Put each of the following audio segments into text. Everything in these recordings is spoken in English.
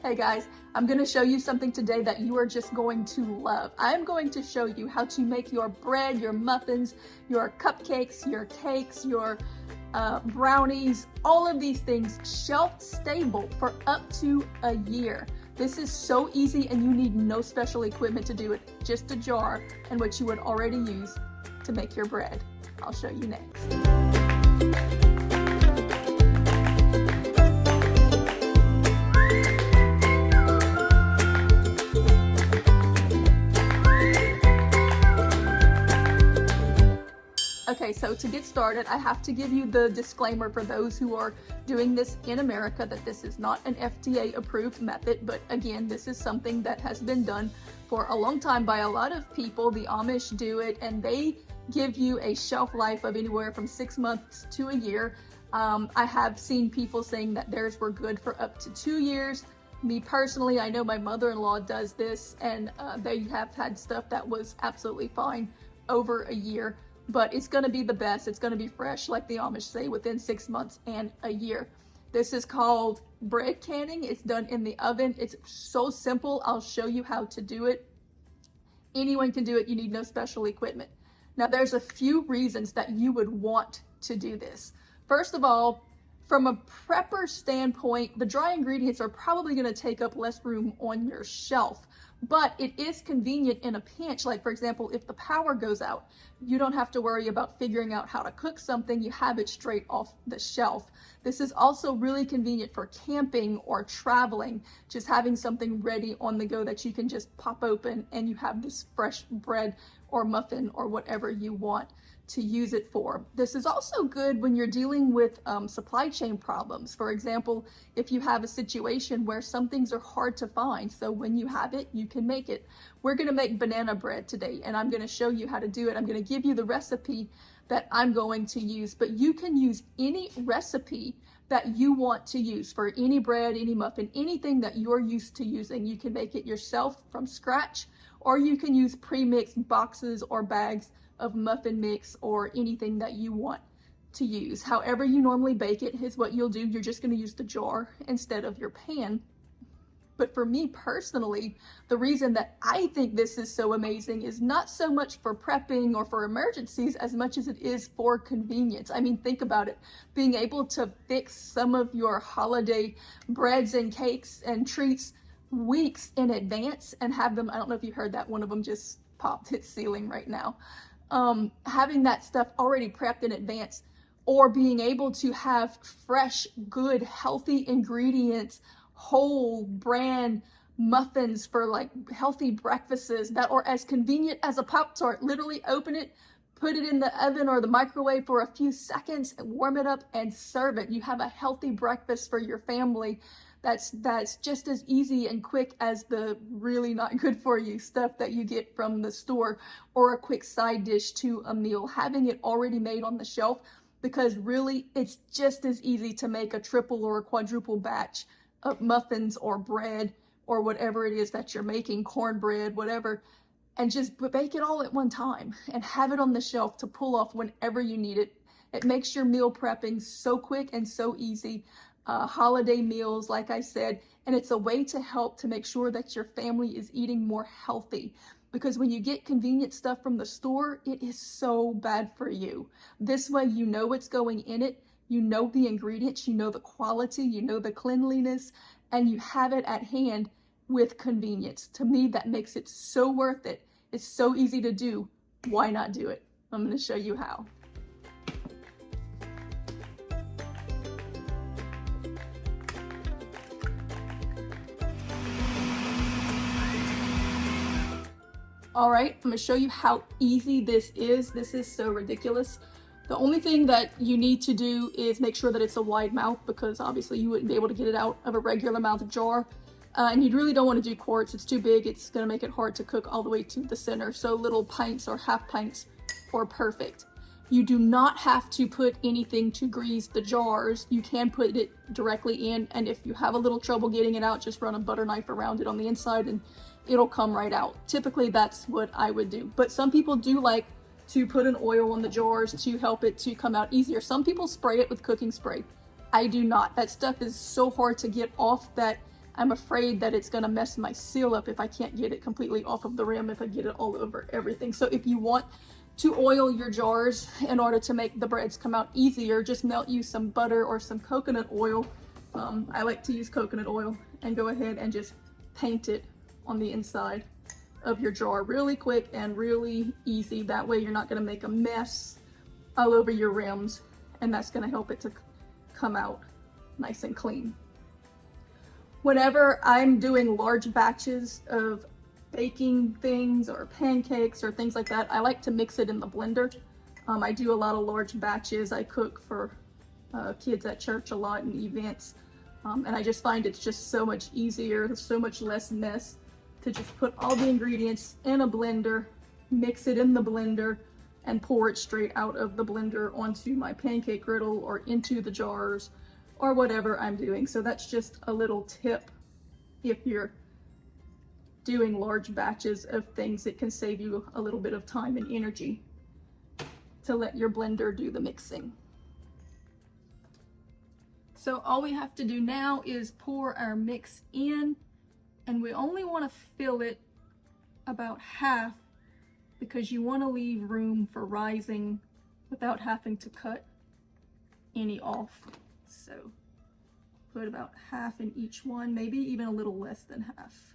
Hey guys, I'm going to show you something today that you are just going to love. I'm going to show you how to make your bread, your muffins, your cupcakes, your cakes, your brownies, all of these things shelf stable for up to a year. This is so easy and you need no special equipment to do it, just a jar and what you would already use to make your bread. I'll show you next. Okay, so to get started, I have to give you the disclaimer for those who are doing this in America that this is not an FDA approved method, but again, this is something that has been done for a long time by a lot of people. The Amish do it and they give you a shelf life of anywhere from 6 months to a year. I have seen people saying that theirs were good for up to 2 years. Me personally, I know my mother-in-law does this and they have had stuff that was absolutely fine over a year. But it's going to be the best. It's going to be fresh, like the Amish say, within 6 months and a year. This is called bread canning. It's done in the oven. It's so simple. I'll show you how to do it. Anyone can do it. You need no special equipment. Now, there's a few reasons that you would want to do this. First of all, from a prepper standpoint, the dry ingredients are probably going to take up less room on your shelf. But it is convenient in a pinch. Like, for example, if the power goes out, you don't have to worry about figuring out how to cook something. You have it straight off the shelf. This is also really convenient for camping or traveling, just having something ready on the go that you can just pop open and you have this fresh bread or muffin or whatever you want to use it for. This is also good when you're dealing with supply chain problems. For example, if you have a situation where some things are hard to find, so when you have it, you can make it. We're gonna make banana bread today and I'm gonna show you how to do it. I'm gonna give you the recipe that I'm going to use, but you can use any recipe that you want to use for any bread, any muffin, anything that you're used to using. You can make it yourself from scratch, or you can use pre-mixed boxes or bags of muffin mix or anything that you want to use. However you normally bake it is what you'll do. You're just going to use the jar instead of your pan. But for me personally, the reason that I think this is so amazing is not so much for prepping or for emergencies as much as it is for convenience. I mean, think about it. Being able to fix some of your holiday breads and cakes and treats weeks in advance and have them, I don't know if you heard that, one of them just popped its ceiling right now. Having that stuff already prepped in advance, or being able to have fresh, good, healthy ingredients, whole brand muffins for like healthy breakfasts that are as convenient as a Pop-Tart. Literally open it, put it in the oven or the microwave for a few seconds, and warm it up and serve it. You have a healthy breakfast for your family. That's just as easy and quick as the really not good for you stuff that you get from the store, or a quick side dish to a meal. Having it already made on the shelf, because really it's just as easy to make a triple or a quadruple batch of muffins or bread or whatever it is that you're making, cornbread, whatever, and just bake it all at one time and have it on the shelf to pull off whenever you need it. It makes your meal prepping so quick and so easy. Holiday meals, like I said, and it's a way to help to make sure that your family is eating more healthy, because when you get convenient stuff from the store, it is so bad for you. This way you know what's going in it, you know the ingredients, you know the quality, you know the cleanliness, and you have it at hand with convenience. To me, that makes it so worth it. It's so easy to do. Why not do it? I'm going to show you how. All right, I'm gonna show you how easy this is. This is so ridiculous. The only thing that you need to do is make sure that it's a wide mouth, because obviously you wouldn't be able to get it out of a regular mouth jar. And you really don't want to do quarts. It's too big. It's gonna make it hard to cook all the way to the center. So little pints or half pints are perfect. You do not have to put anything to grease the jars. You can put it directly in, and if you have a little trouble getting it out, just run a butter knife around it on the inside and it'll come right out. Typically that's what I would do, but some people do like to put an oil on the jars to help it to come out easier. Some people spray it with cooking spray. I do not. That stuff is so hard to get off that I'm afraid that it's gonna mess my seal up if I can't get it completely off of the rim, if I get it all over everything. So if you want to oil your jars in order to make the breads come out easier, just melt you some butter or some coconut oil. I like to use coconut oil, and go ahead and just paint it on the inside of your jar really quick and really easy. That way you're not going to make a mess all over your rims, and that's going to help it to come out nice and clean. Whenever I'm doing large batches of baking things or pancakes or things like that, I like to mix it in the blender. I do a lot of large batches. I cook for kids at church a lot and events, and I just find it's just so much easier, there's so much less mess to just put all the ingredients in a blender, mix it in the blender, and pour it straight out of the blender onto my pancake griddle or into the jars or whatever I'm doing. So that's just a little tip. If you're doing large batches of things, it can save you a little bit of time and energy to let your blender do the mixing. So all we have to do now is pour our mix in, and we only want to fill it about half because you want to leave room for rising without having to cut any off. So put about half in each one, maybe even a little less than half.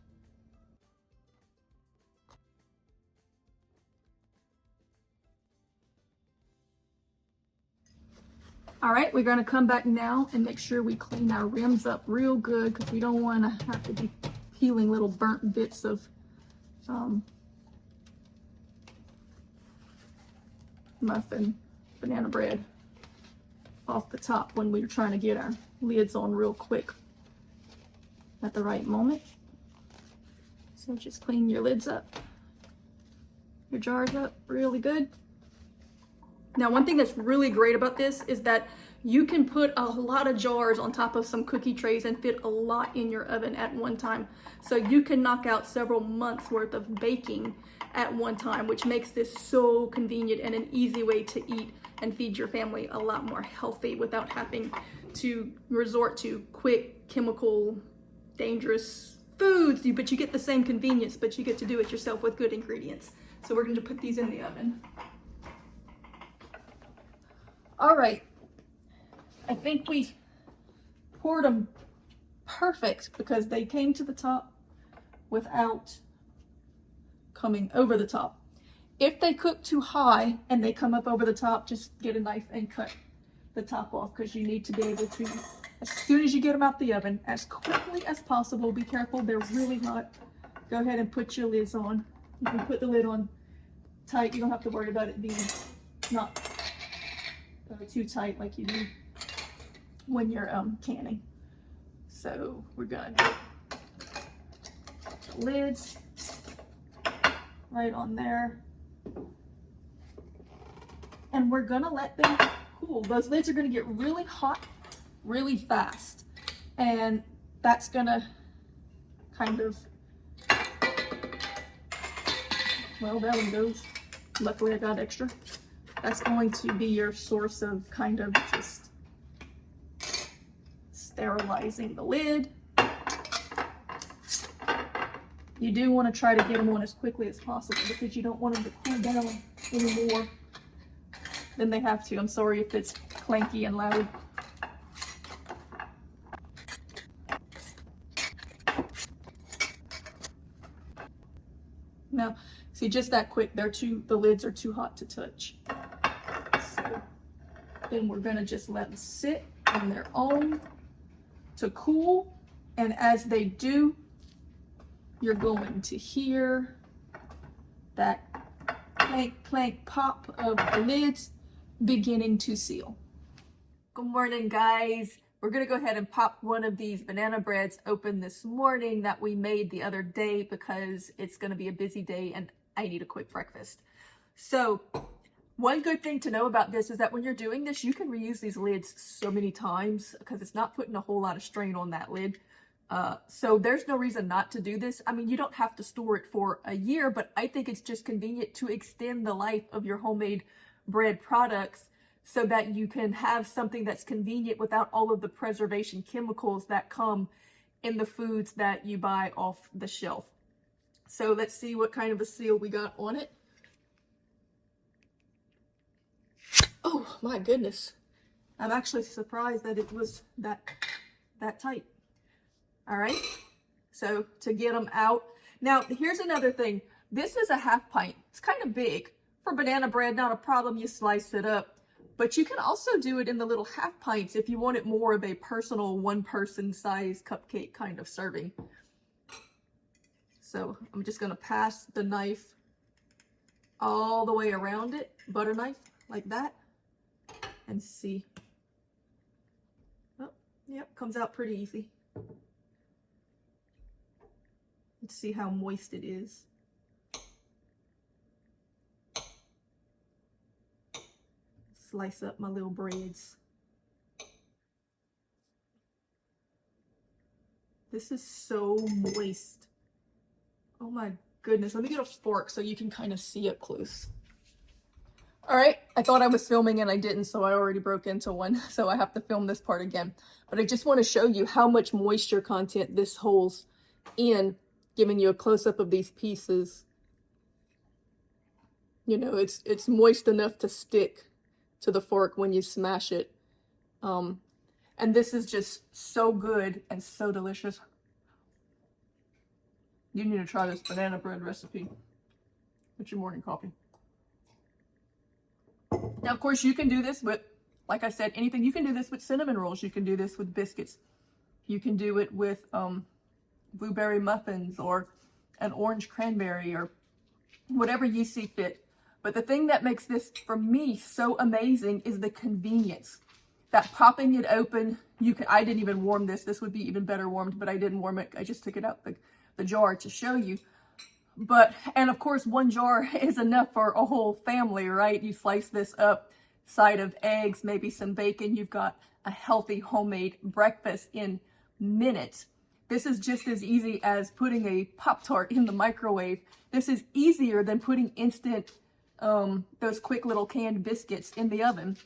All right, we're going to come back now and make sure we clean our rims up real good, because we don't want to have to be peeling little burnt bits of muffin banana bread off the top when we're trying to get our lids on real quick at the right moment. So just clean your lids up, your jars up really good. Now, one thing that's really great about this is that you can put a lot of jars on top of some cookie trays and fit a lot in your oven at one time. So you can knock out several months worth of baking at one time, which makes this so convenient and an easy way to eat and feed your family a lot more healthy without having to resort to quick, chemical, dangerous foods. But you get the same convenience, but you get to do it yourself with good ingredients. So we're going to put these in the oven. All right, I think we poured them perfect because they came to the top without coming over the top. If they cook too high and they come up over the top, just get a knife and cut the top off, because you need to be able to, as soon as you get them out the oven, as quickly as possible. Be careful, they're really hot. Go ahead and put your lids on. You can put the lid on tight. You don't have to worry about it being not too tight like you do when you're canning. So we're gonna put the lids right on there, and we're gonna let them cool. Those lids are gonna get really hot really fast, and that's gonna kind of, well, that one goes. Luckily I got extra. That's going to be your source of kind of just sterilizing the lid. You do want to try to get them on as quickly as possible because you don't want them to cool down any more than they have to. I'm sorry if it's clanky and loud. Now, see, just that quick, the lids are too hot to touch. So then we're gonna just let them sit on their own to cool. And as they do, you're going to hear that clank, clank, pop of the lids beginning to seal. Good morning, guys. We're gonna go ahead and pop one of these banana breads open this morning that we made the other day because it's gonna be a busy day and I need a quick breakfast. So one good thing to know about this is that when you're doing this, you can reuse these lids so many times because it's not putting a whole lot of strain on that lid. So there's no reason not to do this. I mean, you don't have to store it for a year, but I think it's just convenient to extend the life of your homemade bread products so that you can have something that's convenient without all of the preservation chemicals that come in the foods that you buy off the shelf. So let's see what kind of a seal we got on it. Oh my goodness. I'm actually surprised that it was that tight. All right, so to get them out. Now, here's another thing. This is a half pint. It's kind of big. For banana bread, not a problem, you slice it up. But you can also do it in the little half pints if you want it more of a personal one-person size cupcake kind of serving. So I'm just gonna pass the knife all the way around it, butter knife, like that, and see. Oh, yep, comes out pretty easy. Let's see how moist it is. Slice up my little breads. This is so moist. Oh my goodness. Let me get a fork so you can kind of see up close. All right, I thought I was filming and I didn't, so I already broke into one. So I have to film this part again. But I just want to show you how much moisture content this holds in, giving you a close-up of these pieces. You know, it's moist enough to stick to the fork when you smash it. And this is just so good and so delicious. You need to try this banana bread recipe with your morning coffee. Now, of course, you can do this with, like I said, anything. You can do this with cinnamon rolls. You can do this with biscuits. You can do it with blueberry muffins or an orange cranberry or whatever you see fit. But the thing that makes this, for me, so amazing is the convenience. That popping it open, I didn't even warm this. This would be even better warmed, but I didn't warm it. I just took it out the jar to show you. And of course, one jar is enough for a whole family, right? You slice this up, side of eggs, maybe some bacon. You've got a healthy homemade breakfast in minutes. This is just as easy as putting a Pop-Tart in the microwave. This is easier than putting instant, those quick little canned biscuits in the oven.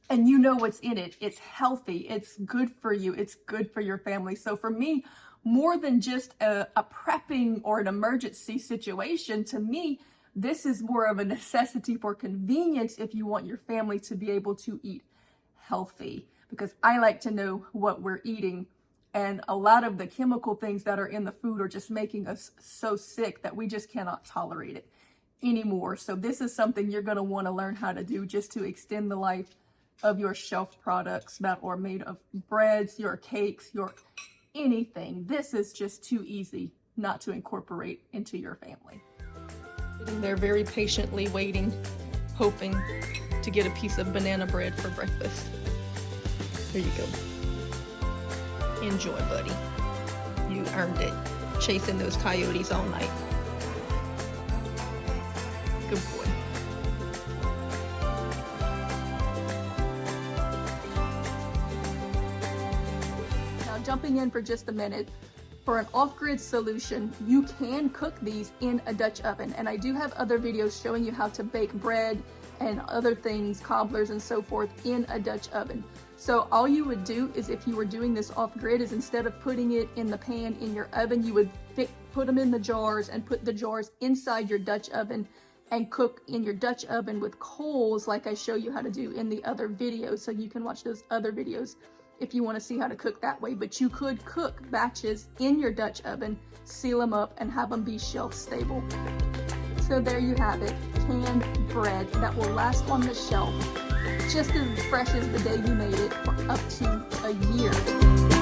And you know what's in it. It's healthy. It's good for you. It's good for your family. So for me, more than just a prepping or an emergency situation, to me, this is more of a necessity for convenience if you want your family to be able to eat healthy. Because I like to know what we're eating. And a lot of the chemical things that are in the food are just making us so sick that we just cannot tolerate it anymore. So this is something you're going to want to learn how to do just to extend the life of your shelf products that are made of breads, your cakes, your anything. This is just too easy not to incorporate into your family. Sitting there very patiently waiting, hoping to get a piece of banana bread for breakfast. Here you go. Enjoy, buddy. You earned it. Chasing those coyotes all night. Good boy. Jumping in for just a minute, for an off-grid solution, you can cook these in a Dutch oven. And I do have other videos showing you how to bake bread and other things, cobblers and so forth, in a Dutch oven. So all you would do is, if you were doing this off-grid, is instead of putting it in the pan in your oven, you would put them in the jars and put the jars inside your Dutch oven and cook in your Dutch oven with coals, like I show you how to do in the other videos. So you can watch those other videos if you want to see how to cook that way. But you could cook batches in your Dutch oven, seal them up, and have them be shelf stable. So there you have it, canned bread that will last on the shelf just as fresh as the day you made it for up to a year.